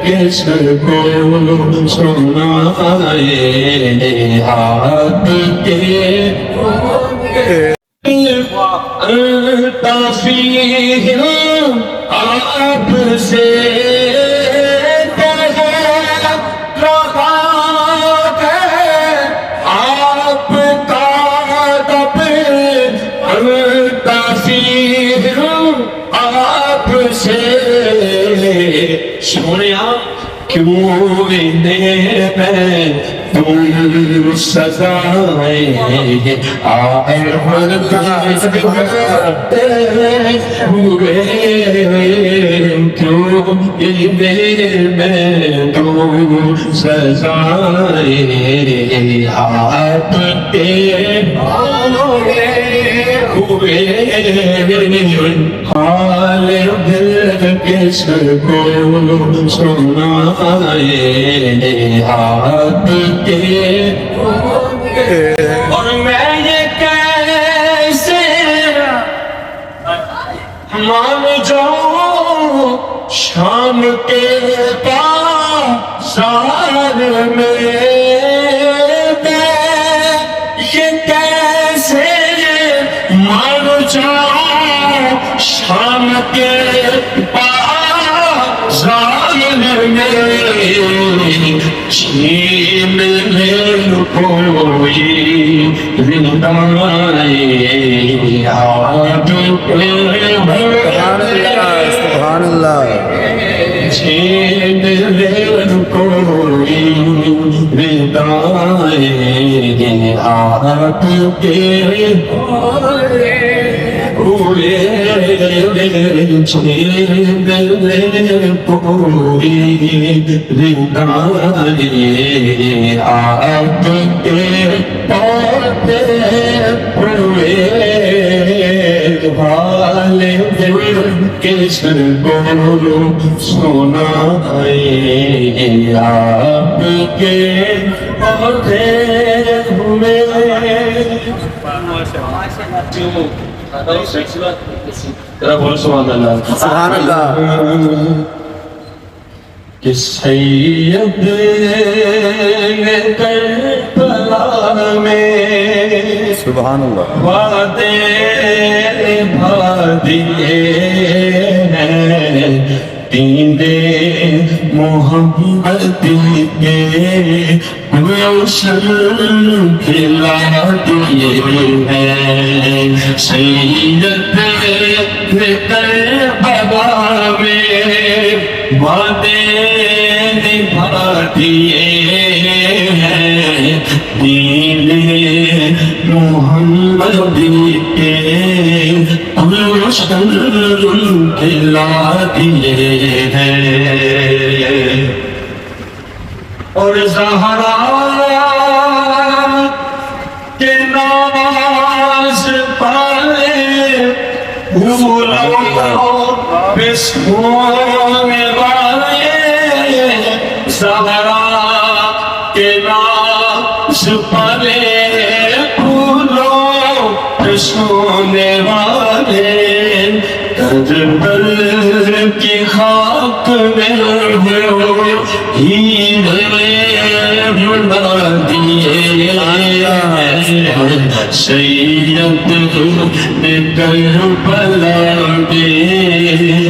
کے سر کو سنائے آپ کے تفیح آپ سے سونیا کیوں دیر میں تم سزائیں آئے کرتے ہوئے کیوں دیر میں تم سزائیں آپ کے ہوئے حال دل کے سر کو سنائے آپ کے اور میں یہ کیسے مان جاؤں شام کے بازار میں یہ کیسے مان جاؤں شام کے بازار میں چھین لے کوئی زندگی آپ سبحان اللہ چھین لے کوئی زندگی آپ کے ہوئے چھین لے کوئی زندگی آپ کے پاتے ہوئے حال دل کے سر کو سنائے آپ کے پاتے ہوئے سبحان اللہ کہ سید نے کربلا میں سبحان اللہ وعدے نبھا دیے ہیں دیندے محمد کے روشن کھلا دیے ہیں سید نے کربلا میں وعدے نبھا دیے ہیں دین محمد کے روشن کھلا دیے ہیں اور زہرا کے ناز پائے پھولوں پہ سونے والے زہرا کے ناز پائے پھولوں پہ سونے والے کربل کی خاک میں ہیرے بنا دیے سید نے کربلا میں